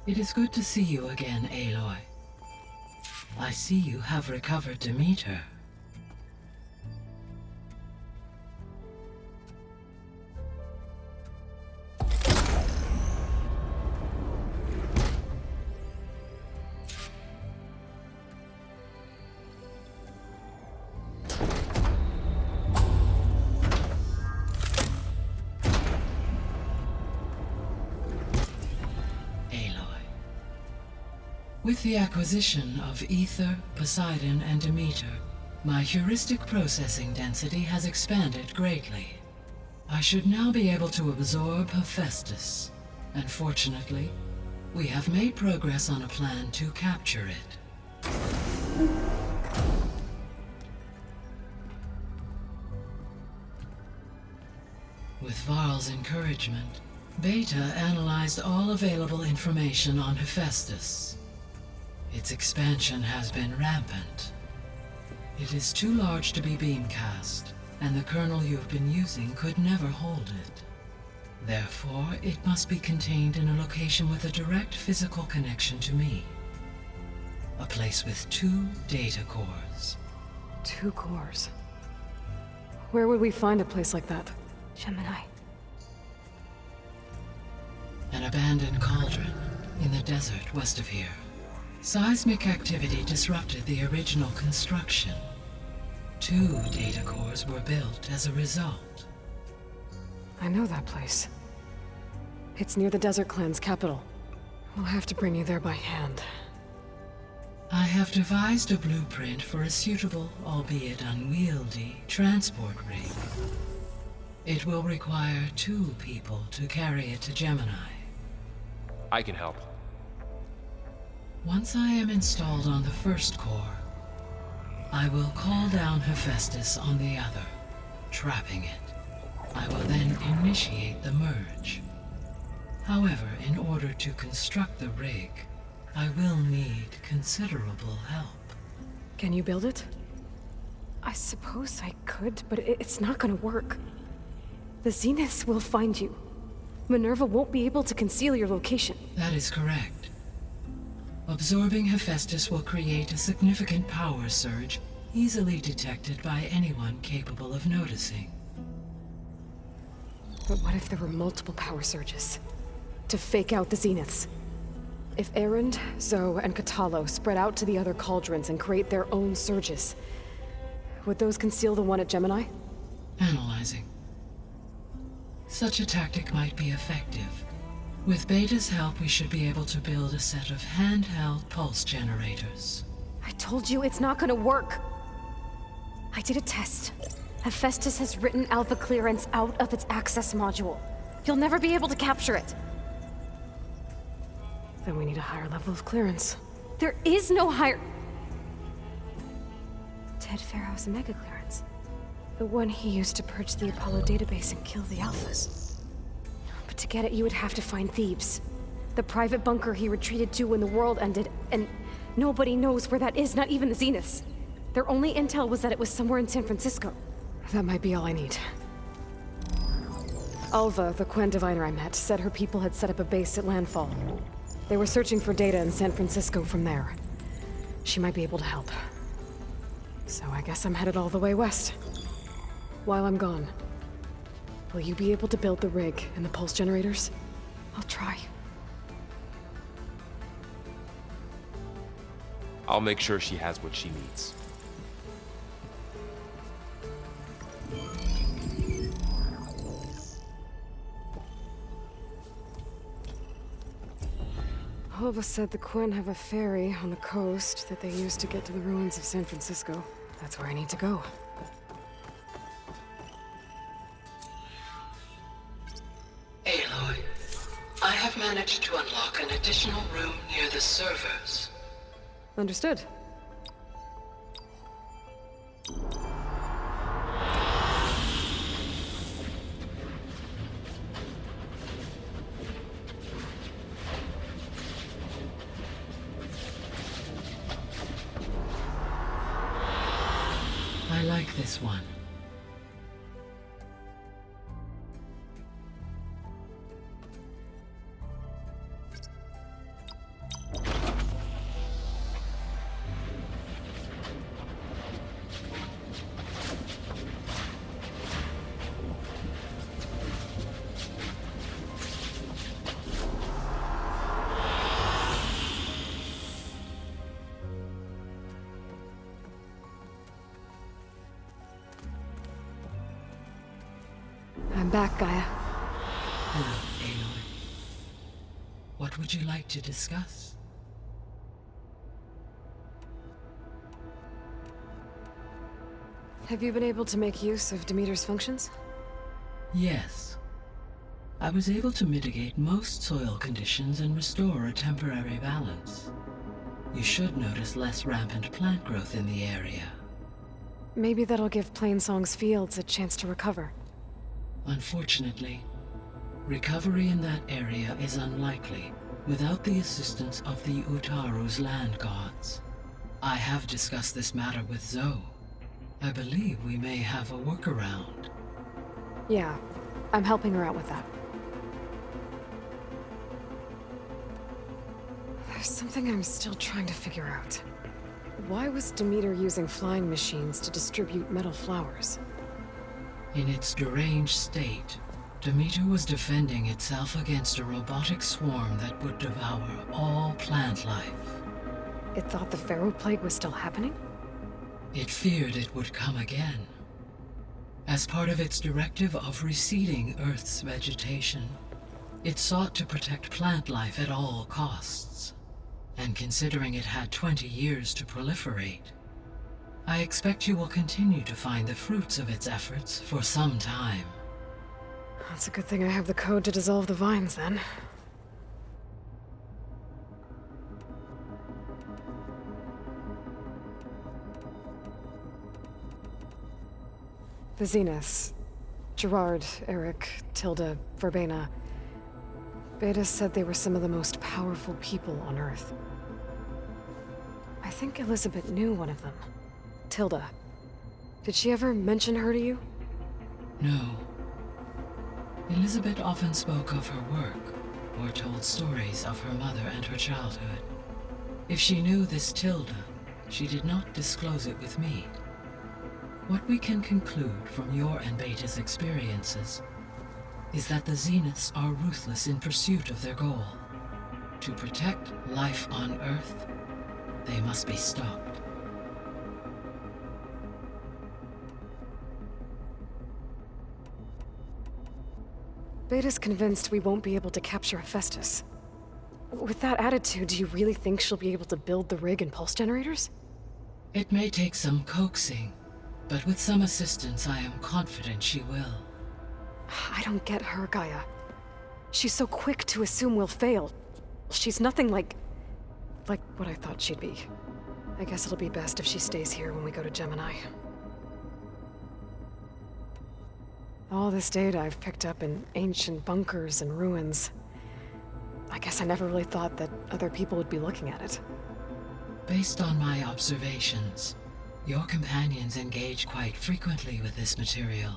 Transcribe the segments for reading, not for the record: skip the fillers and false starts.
It is good to see you again, Aloy. I see you have recovered Demeter. With the acquisition of Ether, Poseidon, and Demeter, my heuristic processing density has expanded greatly. I should now be able to absorb Hephaestus, and fortunately, we have made progress on a plan to capture it. With Varl's encouragement, Beta analyzed all available information on Hephaestus. Its expansion has been rampant. It is too large to be beamcast, and the kernel you've been using could never hold it. Therefore, it must be contained in a location with a direct physical connection to me. A place with 2 data cores. 2 cores? Where would we find a place like that? Gemini. An abandoned cauldron in the desert west of here. Seismic activity disrupted the original construction. 2 data cores were built as a result. I know that place. It's near the Desert Clan's capital. We'll have to bring you there by hand. I have devised a blueprint for a suitable, albeit unwieldy, transport rig. It will require 2 people to carry it to Gemini. I can help. Once I am installed on the first core, I will call down Hephaestus on the other, trapping it. I will then initiate the merge. However, in order to construct the rig, I will need considerable help. Can you build it? I suppose I could, but it's not gonna work. The Zeniths will find you. Minerva won't be able to conceal your location. That is correct. Absorbing Hephaestus will create a significant power surge, easily detected by anyone capable of noticing. But what if there were multiple power surges? To fake out the Zeniths? If Erend, Zoe, and Katalo spread out to the other cauldrons and create their own surges, would those conceal the one at Gemini? Analyzing. Such a tactic might be effective. With Beta's help, we should be able to build a set of handheld pulse generators. I told you it's not gonna work! I did a test. Hephaestus has written Alpha clearance out of its access module. You'll never be able to capture it. Then we need a higher level of clearance. There is no higher... Ted Pharaoh's mega clearance. The one he used to purge the Apollo database and kill the Alphas. But to get it, you would have to find Thebes. The private bunker he retreated to when the world ended, and nobody knows where that is, not even the Zeniths. Their only intel was that it was somewhere in San Francisco. That might be all I need. Alva, the Quen diviner I met, said her people had set up a base at landfall. They were searching for data in San Francisco from there. She might be able to help. So I guess I'm headed all the way west. While I'm gone, will you be able to build the rig and the pulse generators? I'll try. I'll make sure she has what she needs. Alva said the Quen have a ferry on the coast that they use to get to the ruins of San Francisco. That's where I need to go. Aloy, I have managed to unlock an additional room near the servers. Understood. I like this one. back, Gaia. Hello, Aloy. What would you like to discuss? Have you been able to make use of Demeter's functions? Yes. I was able to mitigate most soil conditions and restore a temporary balance. You should notice less rampant plant growth in the area. Maybe that'll give Plainsong's fields a chance to recover. Unfortunately, recovery in that area is unlikely without the assistance of the Utaru's land gods. I have discussed this matter with Zoe. I believe we may have a workaround. Yeah, I'm helping her out with that. There's something I'm still trying to figure out. Why was Demeter using flying machines to distribute metal flowers? In its deranged state, Demeter was defending itself against a robotic swarm that would devour all plant life. It thought the Pharaoh Plague was still happening? It feared it would come again. As part of its directive of reseeding Earth's vegetation, it sought to protect plant life at all costs. And considering it had 20 years to proliferate, I expect you will continue to find the fruits of its efforts for some time. That's a good thing I have the code to dissolve the vines, then. The Zeniths. Gerard, Eric, Tilda, Verbena. Beta said they were some of the most powerful people on Earth. I think Elizabeth knew one of them. Tilda. Did she ever mention her to you? No. Elizabeth often spoke of her work, or told stories of her mother and her childhood. If she knew this Tilda, she did not disclose it with me. What we can conclude from your and Beta's experiences is that the Zeniths are ruthless in pursuit of their goal. To protect life on Earth, they must be stopped. Beta's convinced we won't be able to capture Hephaestus. With that attitude, do you really think she'll be able to build the rig and pulse generators? It may take some coaxing, but with some assistance I am confident she will. I don't get her, Gaia. She's so quick to assume we'll fail. She's nothing like what I thought she'd be. I guess it'll be best if she stays here when we go to Gemini. All this data I've picked up in ancient bunkers and ruins. I guess I never really thought that other people would be looking at it. Based on my observations, your companions engage quite frequently with this material.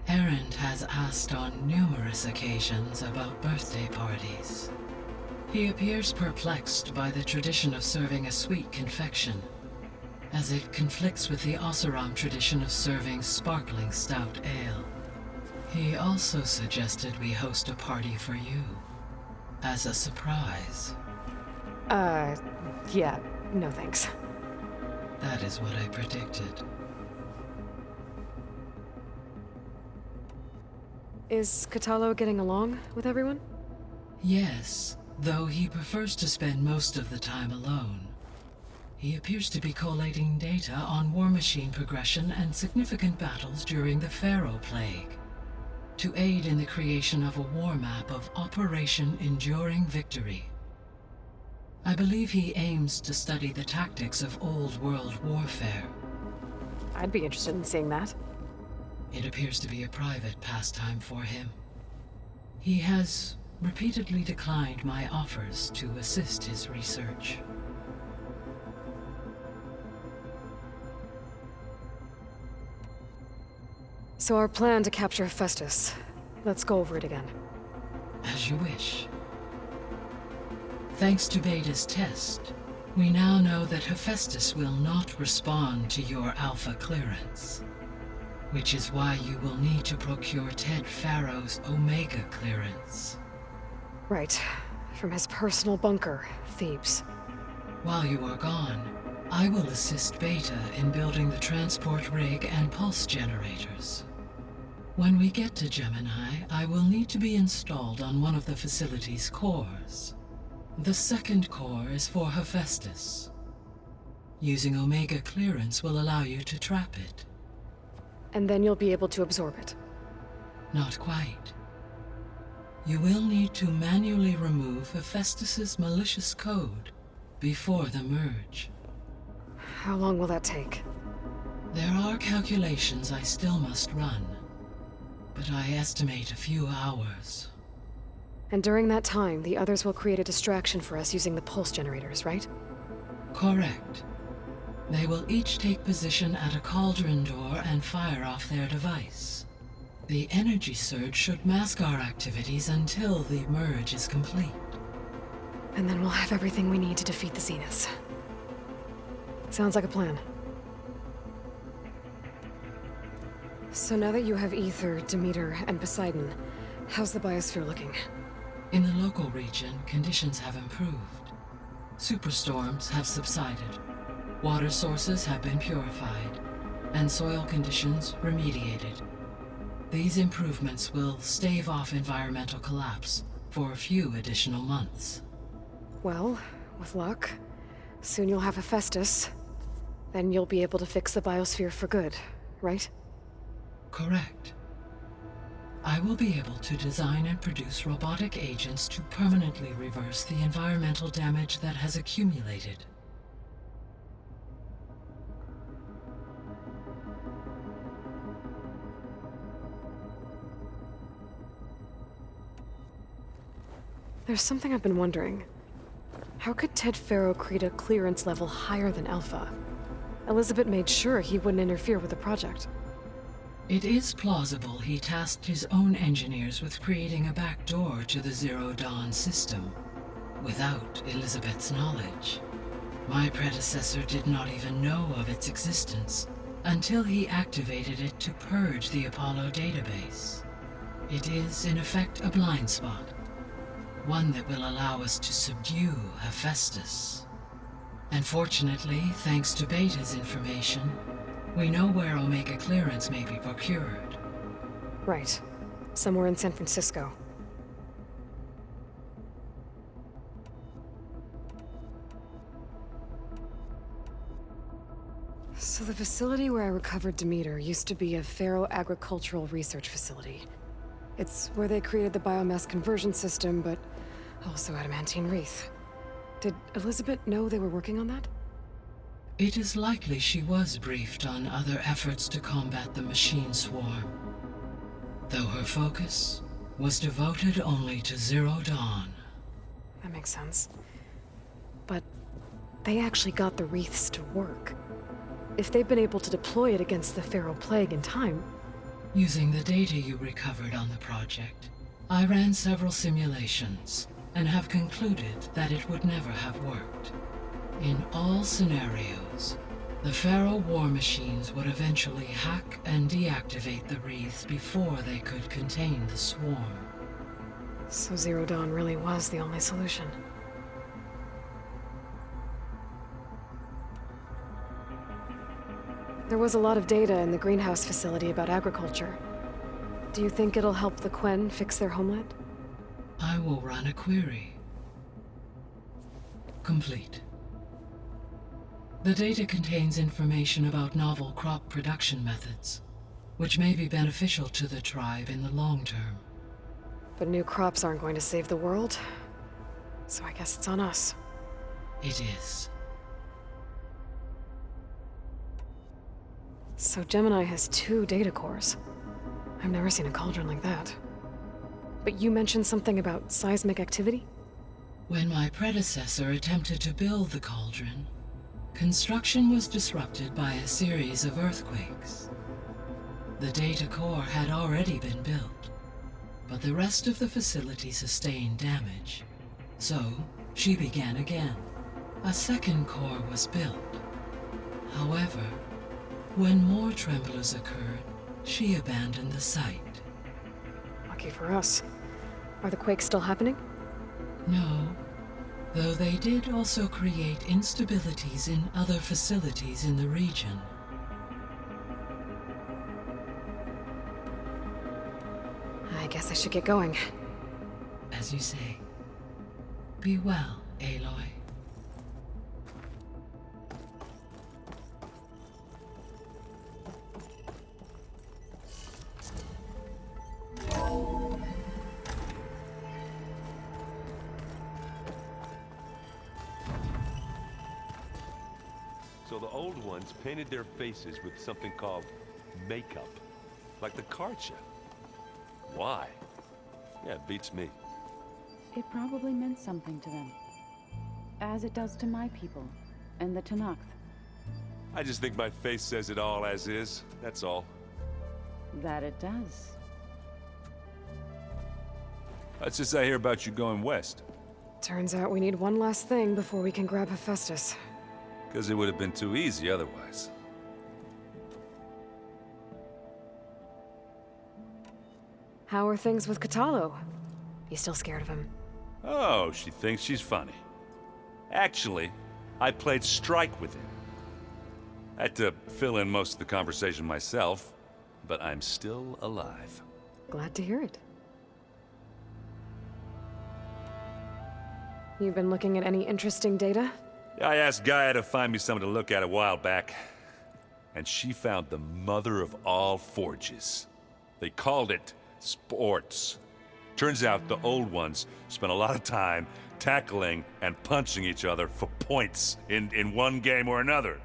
Erend has asked on numerous occasions about birthday parties. He appears perplexed by the tradition of serving a sweet confection, as it conflicts with the Oseram tradition of serving sparkling stout ale. He also suggested we host a party for you, as a surprise. Yeah, no thanks. That is what I predicted. Is Kotallo getting along with everyone? Yes, though he prefers to spend most of the time alone. He appears to be collating data on war machine progression and significant battles during the Pharaoh Plague, to aid in the creation of a war map of Operation Enduring Victory. I believe he aims to study the tactics of Old World warfare. I'd be interested in seeing that. It appears to be a private pastime for him. He has repeatedly declined my offers to assist his research. So our plan to capture Hephaestus. Let's go over it again. As you wish. Thanks to Beta's test, we now know that Hephaestus will not respond to your Alpha clearance, which is why you will need to procure Ted Pharaoh's Omega clearance. Right. From his personal bunker, Thebes. While you are gone, I will assist Beta in building the transport rig and pulse generators. When we get to Gemini, I will need to be installed on one of the facility's cores. The second core is for Hephaestus. Using Omega clearance will allow you to trap it. And then you'll be able to absorb it. Not quite. You will need to manually remove Hephaestus's malicious code before the merge. How long will that take? There are calculations I still must run, but I estimate a few hours. And during that time, the others will create a distraction for us using the pulse generators, right? Correct. They will each take position at a cauldron door and fire off their device. The energy surge should mask our activities until the merge is complete. And then we'll have everything we need to defeat the Zeniths. Sounds like a plan. So now that you have Aether, Demeter, and Poseidon, how's the biosphere looking? In the local region, conditions have improved. Superstorms have subsided. Water sources have been purified, and soil conditions remediated. These improvements will stave off environmental collapse for a few additional months. Well, with luck, soon you'll have Hephaestus. Then you'll be able to fix the biosphere for good, right? Correct. I will be able to design and produce robotic agents to permanently reverse the environmental damage that has accumulated. There's something I've been wondering. How could Ted Faro create a clearance level higher than Alpha? Elizabeth made sure he wouldn't interfere with the project. It is plausible he tasked his own engineers with creating a backdoor to the Zero Dawn system, without Elizabeth's knowledge. My predecessor did not even know of its existence until he activated it to purge the Apollo database. It is, in effect, a blind spot. One that will allow us to subdue Hephaestus. And fortunately, thanks to Beta's information, we know where Omega clearance may be procured. Right. Somewhere in San Francisco. So the facility where I recovered Demeter used to be a Faro agricultural research facility. It's where they created the biomass conversion system, but also adamantine wreath. Did Elizabeth know they were working on that? It is likely she was briefed on other efforts to combat the machine swarm, though her focus was devoted only to Zero Dawn. That makes sense. But they actually got the wreaths to work. If they've been able to deploy it against the Faro Plague in time... Using the data you recovered on the project, I ran several simulations and have concluded that it would never have worked. In all scenarios, the Faro war machines would eventually hack and deactivate the wreaths before they could contain the swarm. So Zero Dawn really was the only solution. There was a lot of data in the greenhouse facility about agriculture. Do you think it'll help the Quen fix their homeland? I will run a query. Complete. The data contains information about novel crop production methods, which may be beneficial to the tribe in the long term. But new crops aren't going to save the world, so I guess it's on us. It is. So Gemini has 2 data cores. I've never seen a cauldron like that. But you mentioned something about seismic activity? When my predecessor attempted to build the cauldron, construction was disrupted by a series of earthquakes. The data core had already been built, but the rest of the facility sustained damage. So, she began again. A second core was built. However, when more tremblers occurred, she abandoned the site. Lucky for us. Are the quakes still happening? No, though they did also create instabilities in other facilities in the region. guess I should get going. As you say. Be well, Aloy. So the old ones painted their faces with something called makeup. Like the Karcha. Why? Yeah, it beats me. It probably meant something to them. As it does to my people, and the Tenakth. I just think my face says it all as is, that's all. That it does. Let's just I hear about you going west. Turns out we need one last thing before we can grab Hephaestus. Because it would have been too easy otherwise. How are things with Kotallo? You still scared of him? Oh, she thinks she's funny. Actually, I played strike with him. I had to fill in most of the conversation myself, but I'm still alive. Glad to hear it. You've been looking at any interesting data? I asked Gaia to find me something to look at a while back, and she found the mother of all forges. They called it sports. Turns out the old ones spent a lot of time tackling and punching each other for points in one game or another.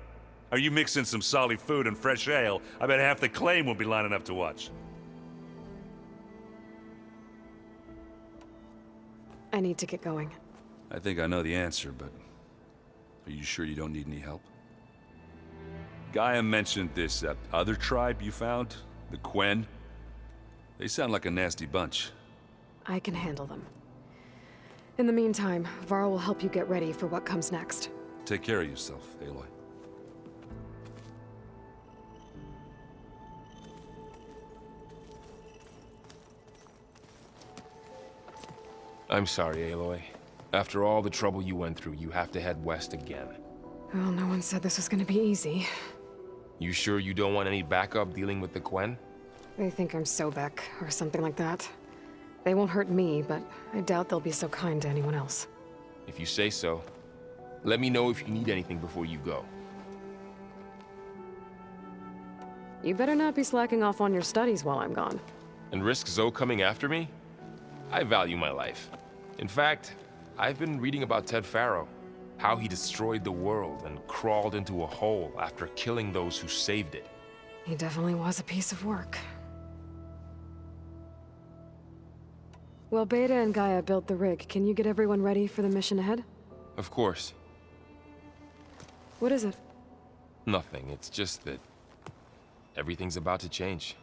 Are you mixing some solid food and fresh ale? I bet half the claim will be lining up to watch. I need to get going. I think I know the answer, but are you sure you don't need any help? Gaia mentioned this other tribe you found, the Quen. They sound like a nasty bunch. I can handle them. In the meantime, Varl will help you get ready for what comes next. Take care of yourself, Aloy. I'm sorry, Aloy. After all the trouble you went through, you have to head west again. Well, no one said this was gonna be easy. You sure you don't want any backup dealing with the Quen? They think I'm Sobek, or something like that. They won't hurt me, but I doubt they'll be so kind to anyone else. If you say so. Let me know if you need anything before you go. You better not be slacking off on your studies while I'm gone. And risk Zoe coming after me? I value my life. In fact, I've been reading about Ted Faro. How he destroyed the world and crawled into a hole after killing those who saved it. He definitely was a piece of work. Well, Beta and Gaia built the rig. Can you get everyone ready for the mission ahead? Of course. What is it? Nothing. It's just that everything's about to change.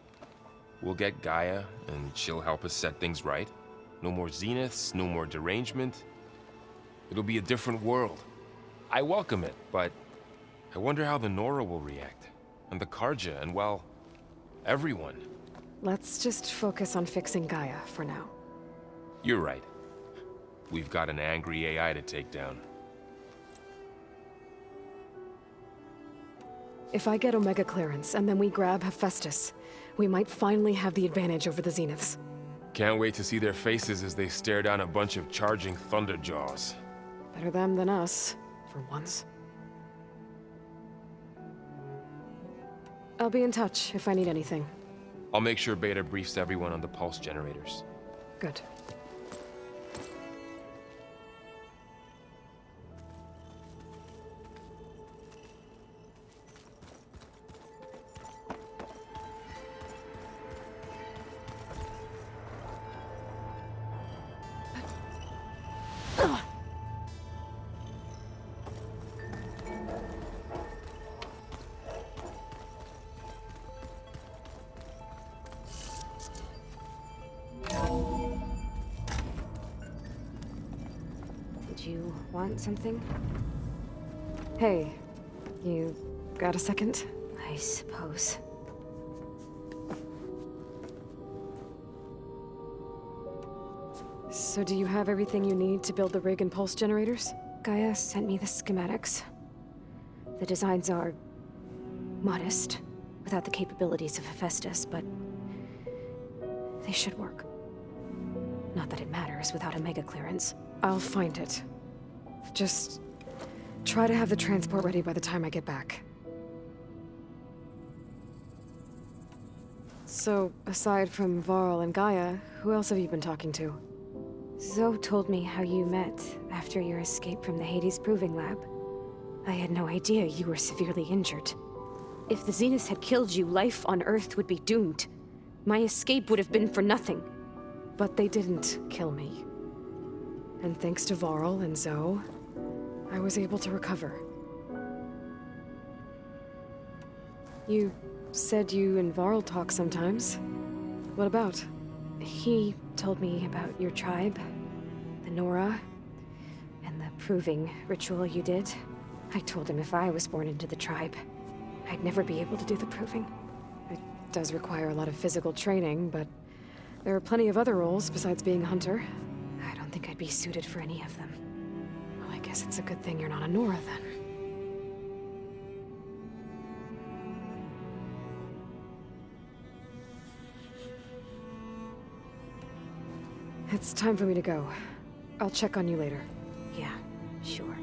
We'll get Gaia, and she'll help us set things right. No more zeniths, no more derangement. It'll be a different world. I welcome it, but I wonder how the Nora will react. And the Carja, and well, everyone. Let's just focus on fixing Gaia for now. You're right. We've got an angry AI to take down. If I get Omega clearance, and then we grab Hephaestus, we might finally have the advantage over the Zeniths. Can't wait to see their faces as they stare down a bunch of charging Thunderjaws. Better them than us, for once. I'll be in touch if I need anything. I'll make sure Beta briefs everyone on the pulse generators. Good. Did you want something? Hey, you got a second? I suppose. So do you have everything you need to build the rig and pulse generators? Gaia sent me the schematics. The designs are modest, without the capabilities of Hephaestus, but they should work. Not that it matters without a mega clearance. I'll find it. Just try to have the transport ready by the time I get back. So, aside from Varl and Gaia, who else have you been talking to? Zoe told me how you met after your escape from the Hades Proving Lab. I had no idea you were severely injured. If the Zeniths had killed you, life on Earth would be doomed. My escape would have been for nothing. But they didn't kill me. And thanks to Varl and Zoe, I was able to recover. You said you and Varl talk sometimes. What about? He told me about your tribe, the Nora, and the proving ritual you did. I told him if I was born into the tribe, I'd never be able to do the proving. It does require a lot of physical training, but there are plenty of other roles besides being a hunter. I don't think I'd be suited for any of them. Well, I guess it's a good thing you're not a Nora, then. It's time for me to go. I'll check on you later. Yeah, sure.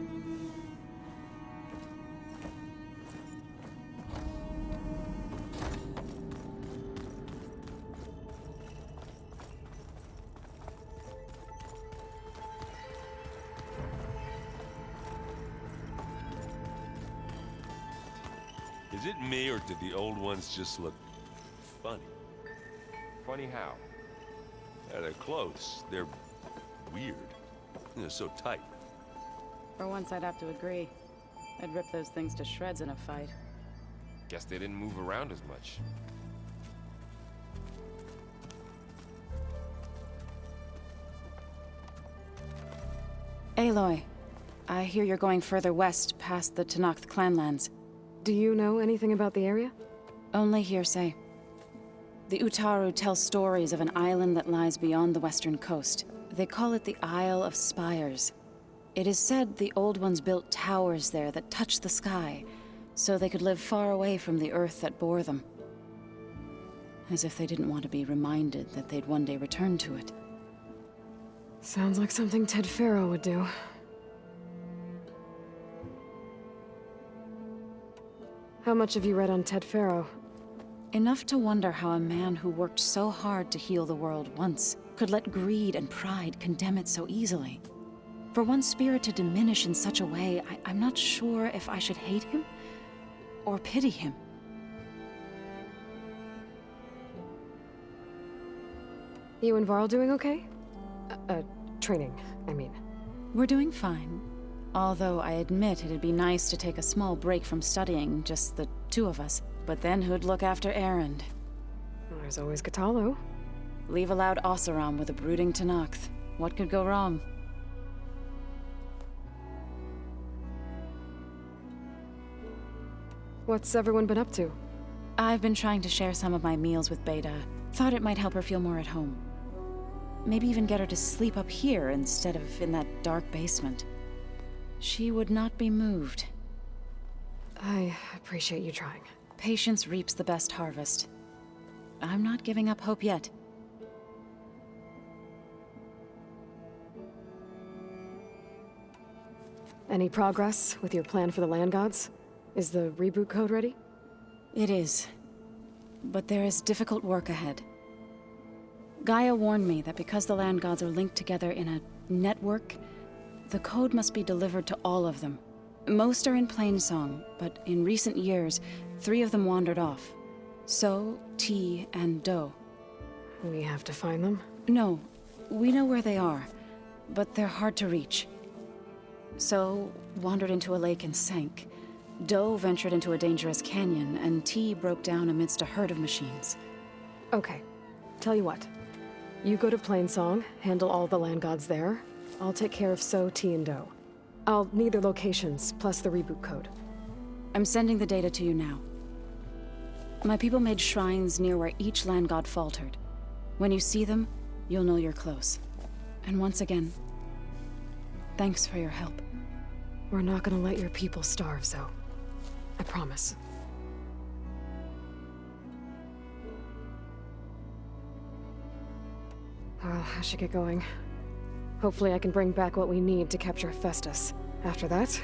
Is it me, or did the old ones just look funny? Funny how? Yeah, their clothes, they're weird. They're so tight. For once, I'd have to agree. I'd rip those things to shreds in a fight. Guess they didn't move around as much. Aloy, I hear you're going further west past the Tenakth clanlands. Do you know anything about the area? Only hearsay. The Utaru tell stories of an island that lies beyond the western coast. They call it the Isle of Spires. It is said the Old Ones built towers there that touch the sky, so they could live far away from the earth that bore them. As if they didn't want to be reminded that they'd one day return to it. Sounds like something Ted Faro would do. How much have you read on Ted Faro? Enough to wonder how a man who worked so hard to heal the world once could let greed and pride condemn it so easily. For one spirit to diminish in such a way, I'm not sure if I should hate him or pity him. You and Varl doing okay? Training, I mean. We're doing fine. Although I admit it'd be nice to take a small break from studying, just the two of us. But then who'd look after Erend? Well, there's always Kotallo. Leave a loud Oseram with a brooding Tenakth. What could go wrong? What's everyone been up to? I've been trying to share some of my meals with Beta. Thought it might help her feel more at home. Maybe even get her to sleep up here instead of in that dark basement. She would not be moved. I appreciate you trying. Patience reaps the best harvest. I'm not giving up hope yet. Any progress with your plan for the Land Gods? Is the reboot code ready? It is. But there is difficult work ahead. Gaia warned me that because the Land Gods are linked together in a network, the code must be delivered to all of them. Most are in Plainsong, but in recent years, 3 of them wandered off. So, T, and Do. We have to find them? No, we know where they are, but they're hard to reach. So, wandered into a lake and sank. Do ventured into a dangerous canyon, and T broke down amidst a herd of machines. Okay. Tell you what. You go to Plainsong, handle all the Land Gods there. I'll take care of So, T, and Do. I'll need their locations, plus the reboot code. I'm sending the data to you now. My people made shrines near where each Land God faltered. When you see them, you'll know you're close. And once again, thanks for your help. We're not gonna let your people starve, Zoe. I promise. Well, I should get going. Hopefully I can bring back what we need to capture Hephaestus. After that,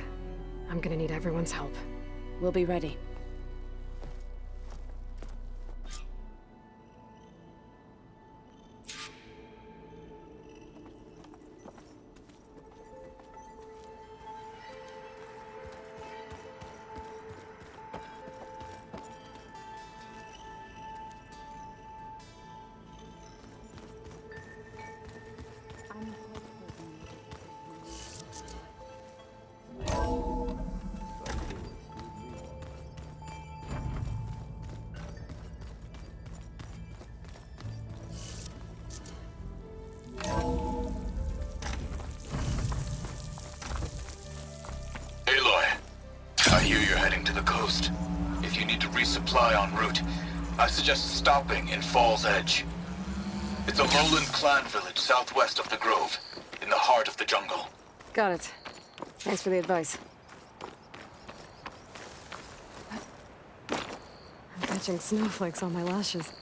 I'm gonna need everyone's help. We'll be ready. Aloy, I hear you're heading to the coast. If you need to resupply en route, I suggest stopping in Fall's Edge. It's a lowland clan village southwest of the Grove, in the heart of the jungle. Got it. Thanks for the advice. I'm catching snowflakes on my lashes.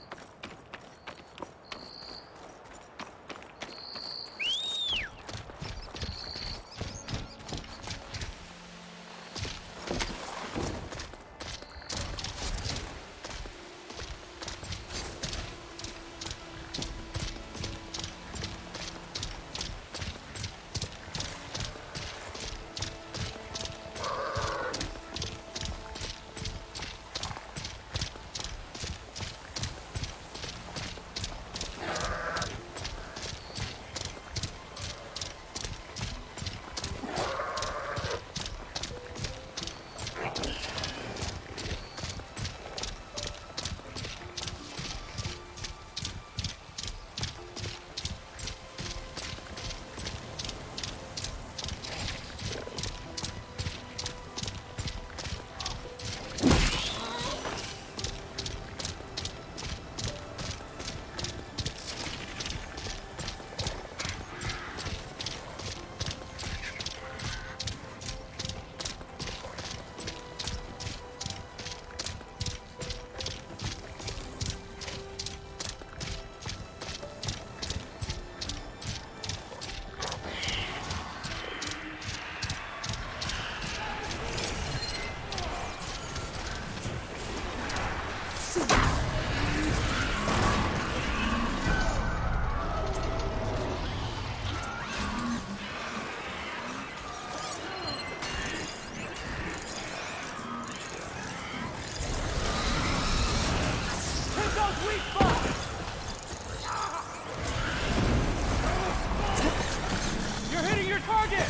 You're hitting your target!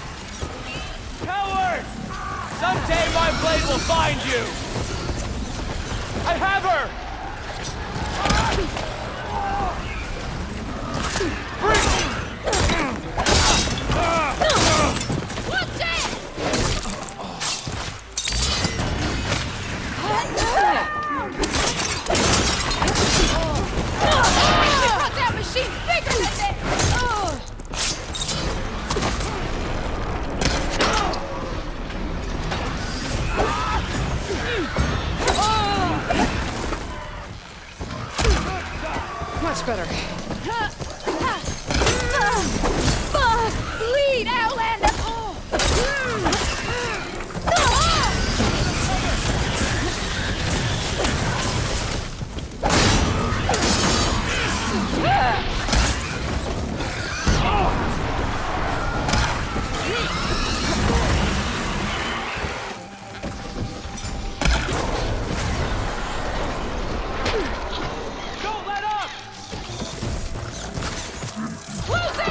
Coward! Someday my blade will find you! I have her! Watch it! They thought that machine's bigger than this! Much better. Lead, Outlander! Don't let up! Close in!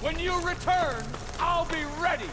When you return, I'll be ready!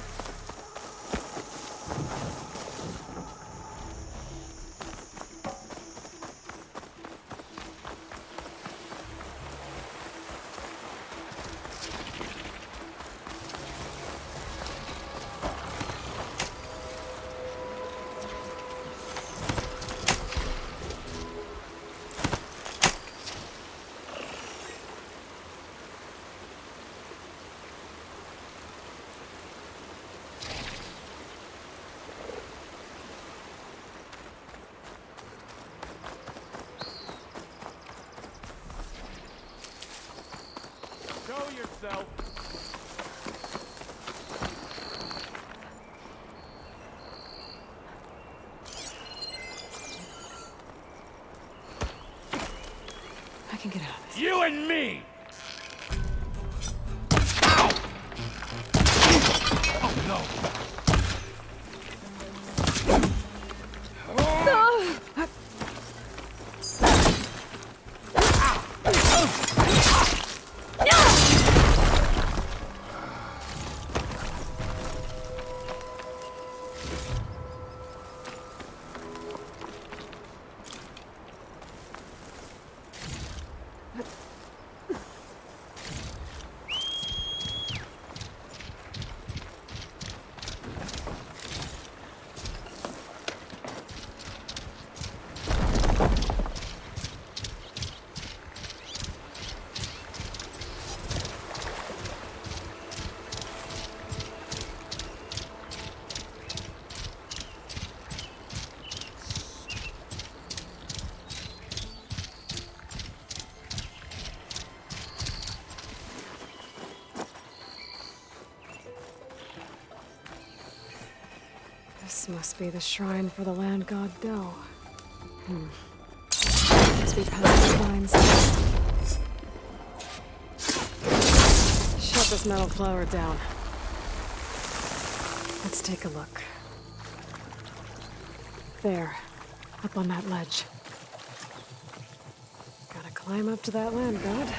Show yourself! I can get out of this. You and me! Oh no! This must be the shrine for the land god Do. Must be past the vines. Shut this metal flower down. Let's take a look. There, up on that ledge. Gotta climb up to that land god.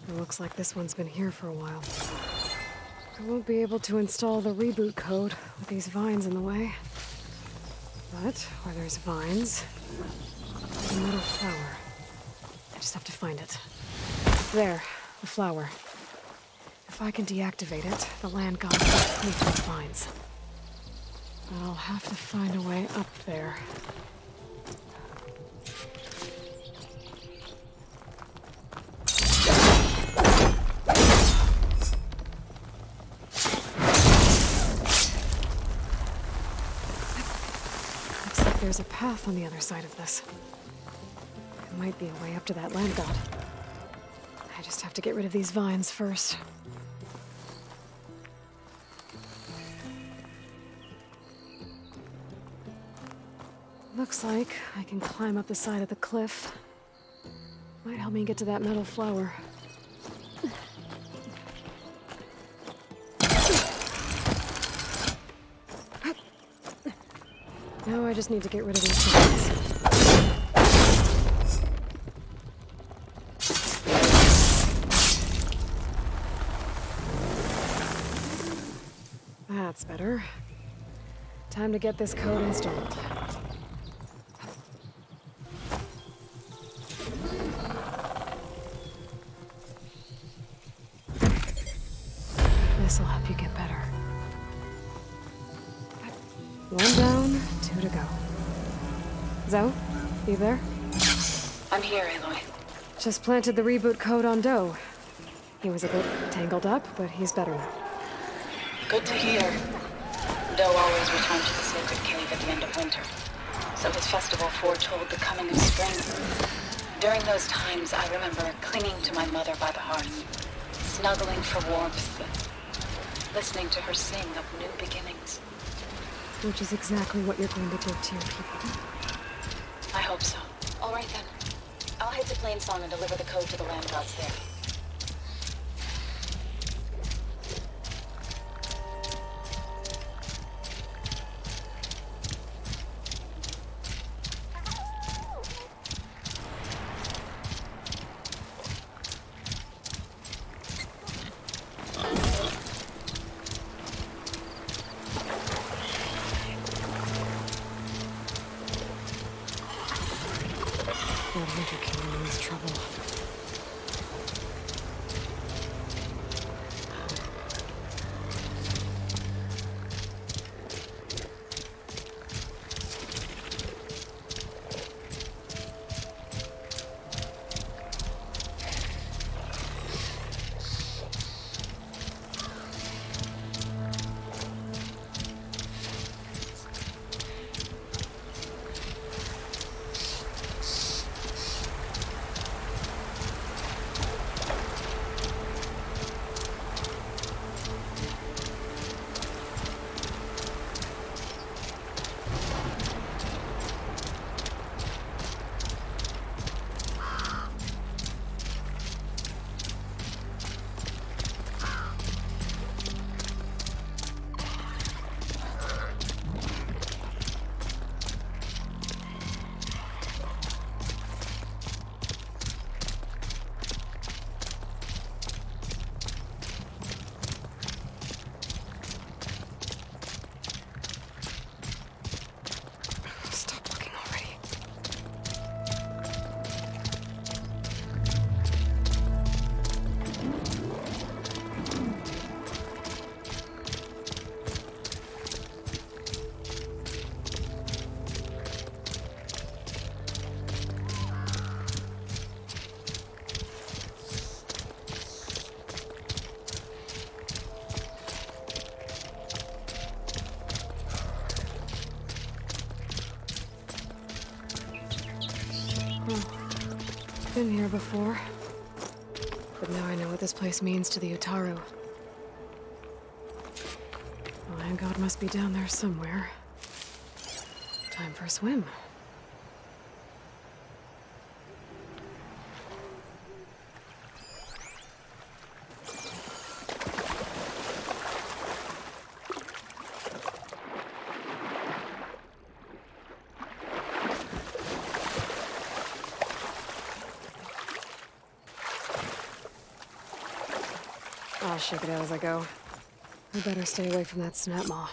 It looks like this one's been here for a while. I won't be able to install the reboot code with these vines in the way. But where there's vines, there's a metal flower. I just have to find it. There, the flower. If I can deactivate it, the land god will cleave to the vines. But I'll have to find a way up there. There's a path on the other side of this. It might be a way up to that land god. I just have to get rid of these vines first. Looks like I can climb up the side of the cliff. Might help me get to that metal flower. Now I just need to get rid of these vines. That's better. Time to get this code installed. This'll help you get better. One down, two to go. Zoe, you there? I'm here, Aloy. Just planted the reboot code on Do. He was a bit tangled up, but he's better now. Good to hear. Do always returned to the sacred cave at the end of winter, so his festival foretold the coming of spring. During those times, I remember clinging to my mother by the hearth, snuggling for warmth, and listening to her sing of new beginnings. Which is exactly what you're going to give to your people. I hope so. All right then. I'll head to Plainsong and deliver the code to the land gods there. That hunter killer means trouble. Stop looking already. Been here before. But now I know what this place means to the Utaru. The Land God must be down there somewhere. Time for a swim. I'll shake it out as I go. We better stay away from that snap maw.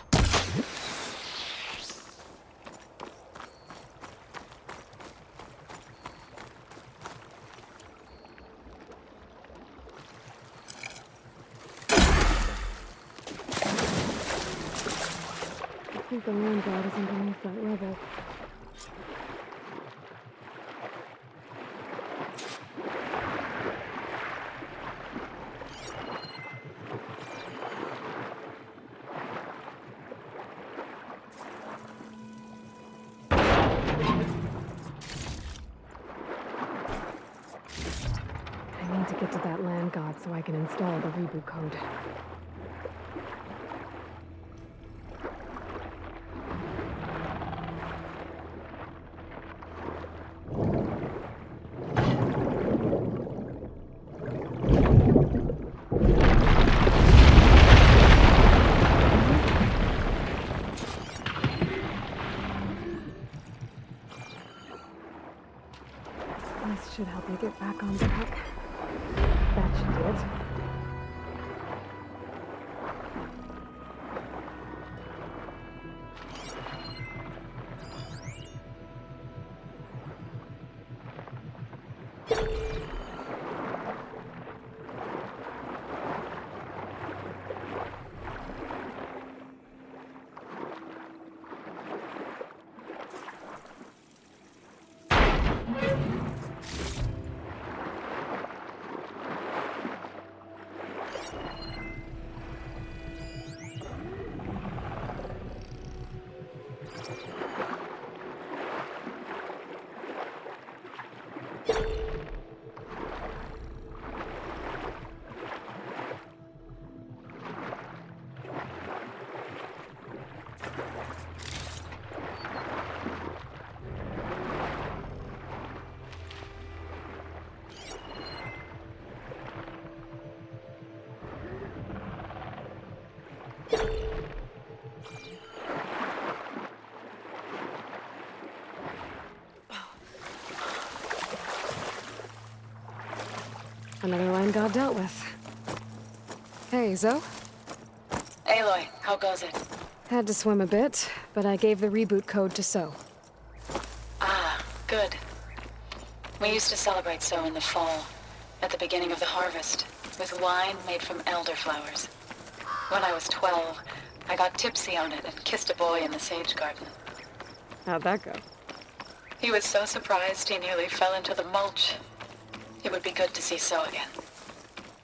I think the Land God is underneath that rubble. I need to get to that Land God so I can install the reboot code. This should help me get back on track. That should do it. Another Land God dealt with. Hey, Zoe? Aloy, how goes it? Had to swim a bit, but I gave the reboot code to So. Ah, good. We used to celebrate so in the fall, at the beginning of the harvest, with wine made from elderflowers. When I was 12, I got tipsy on it and kissed a boy in the sage garden. How'd that go? He was so surprised he nearly fell into the mulch. It would be good to see So again.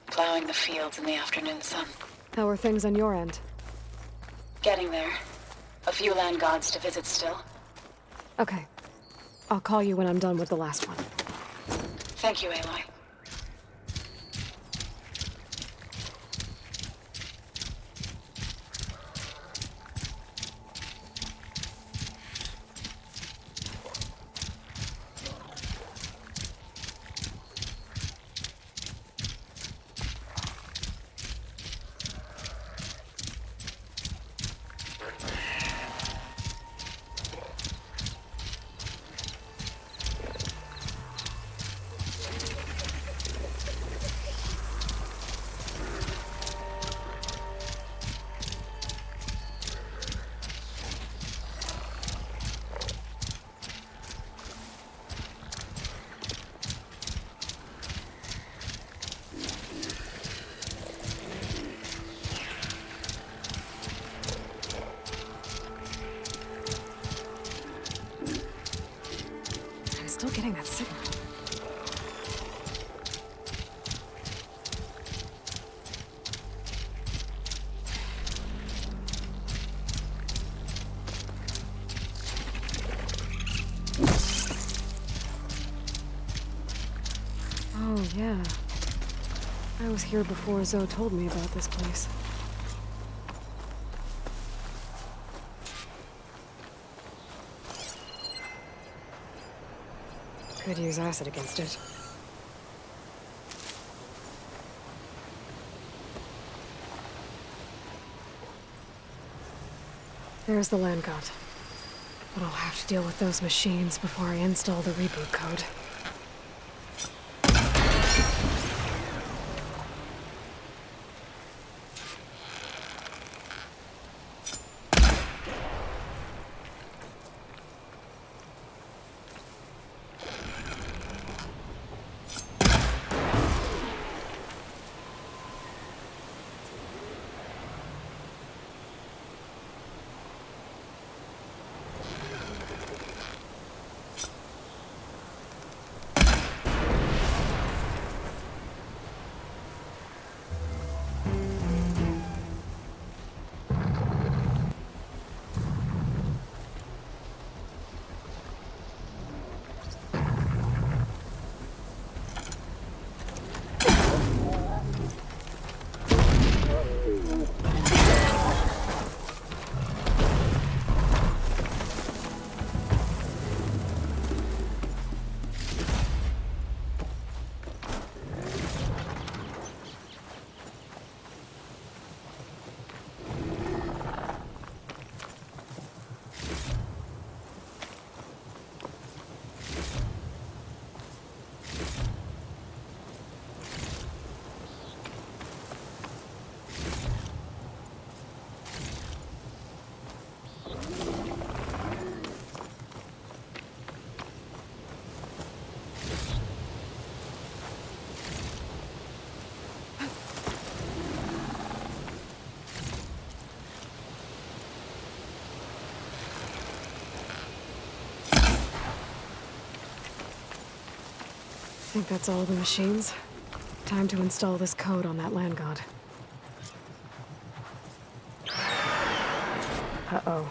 Plowing the fields in the afternoon sun. How are things on your end? Getting there. A few land gods to visit still. Okay. I'll call you when I'm done with the last one. Thank you, Aloy. Still getting that signal. Oh, yeah. I was here before Zoe told me about this place. Could use acid against it. There's the land god. But I'll have to deal with those machines before I install the reboot code. I think that's all the machines. Time to install this code on that land god. Uh-oh.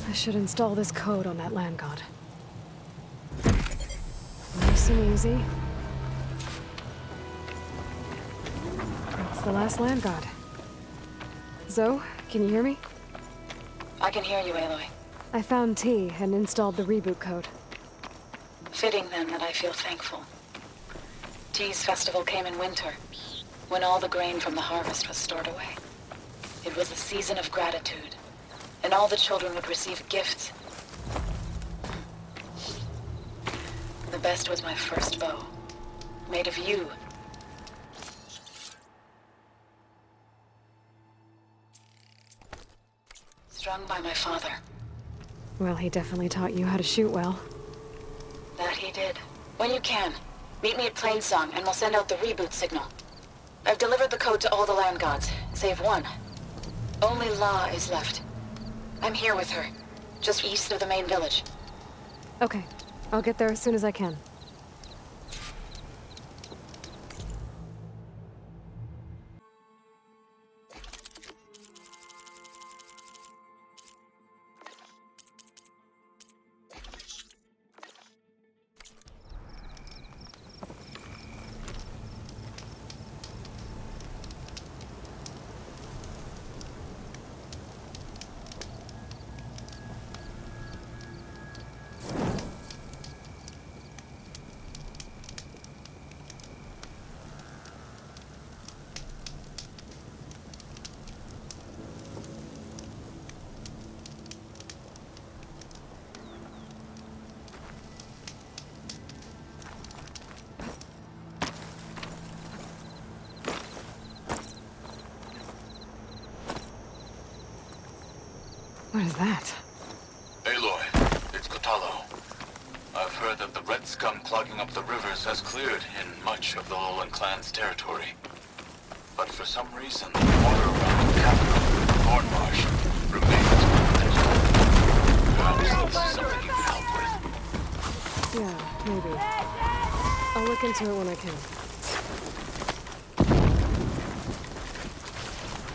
I should install this code on that land god. Nice and easy. That's the last land god. Zoe, can you hear me? I can hear you, Aloy. I found T and installed the reboot code. Fitting then that I feel thankful. T's festival came in winter, when all the grain from the harvest was stored away. It was a season of gratitude, and all the children would receive gifts. The best was my first bow, made of you. Strung by my father. Well, he definitely taught you how to shoot well. That he did. When you can, meet me at Plainsong and we'll send out the reboot signal. I've delivered the code to all the land gods, save one. Only La is left. I'm here with her, just east of the main village. Okay, I'll get there as soon as I can. What is that? Aloy, it's Kotallo. I've heard that the red scum clogging up the rivers has cleared in much of the Lowland clan's territory. But for some reason, the water around the capital, Thornmarsh, remains untouched. Perhaps this is something you can help with. Yeah, maybe. I'll look into it when I can.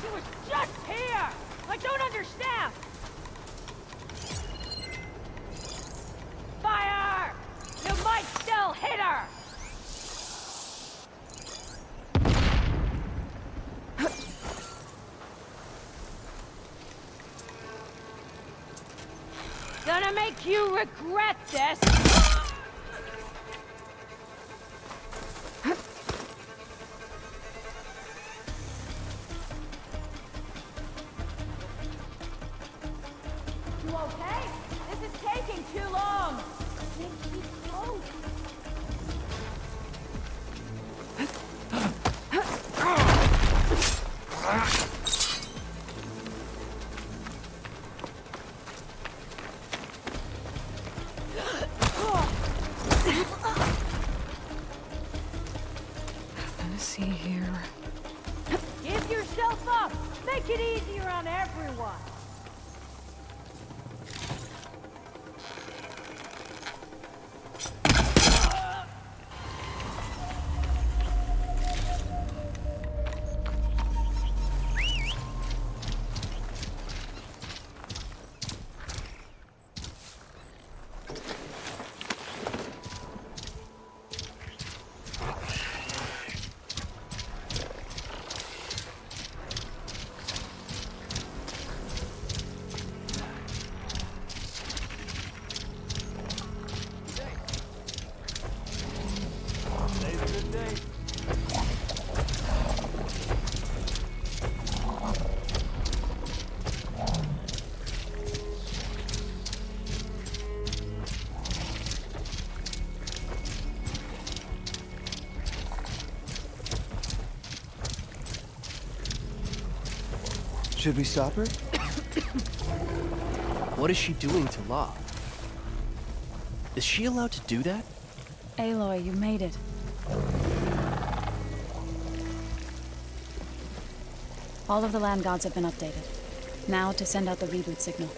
She was just here! I don't understand! Fire! You might still hit her! Gonna make you regret this! You okay? This is taking too long. Can't keep going. Nothing to see here. Give yourself up. Make it easier on everyone. Today's a good day. Should we stop her? What is she doing to La? Is she allowed to do that? Aloy, you made it. All of the land gods have been updated. Now to send out the reboot signal.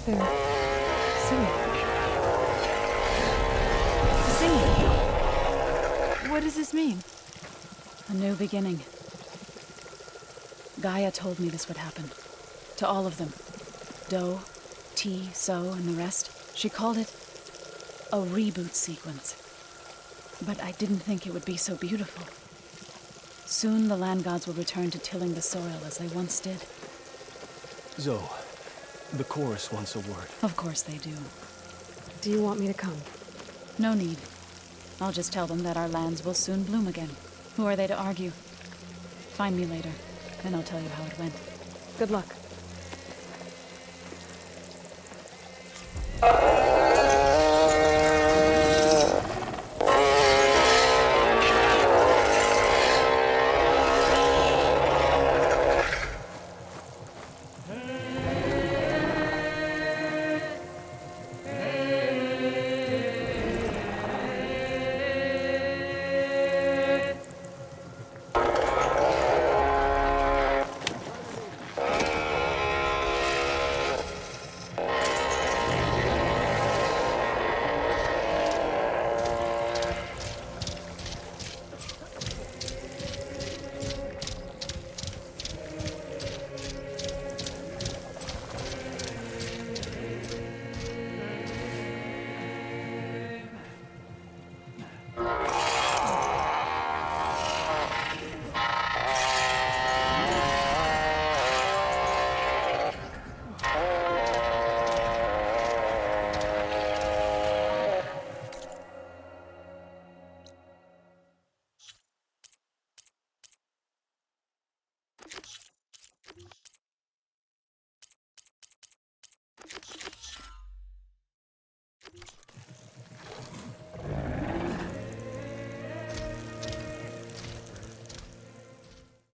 They're singing. What does this mean? A new beginning. Gaia told me this would happen. To all of them. Do, T, So, and the rest. She called it a reboot sequence. But I didn't think it would be so beautiful. Soon the land gods will return to tilling the soil as they once did. Zoe, the chorus wants a word. Of course they do. Do you want me to come? No need. I'll just tell them that our lands will soon bloom again. Who are they to argue? Find me later, and I'll tell you how it went. Good luck.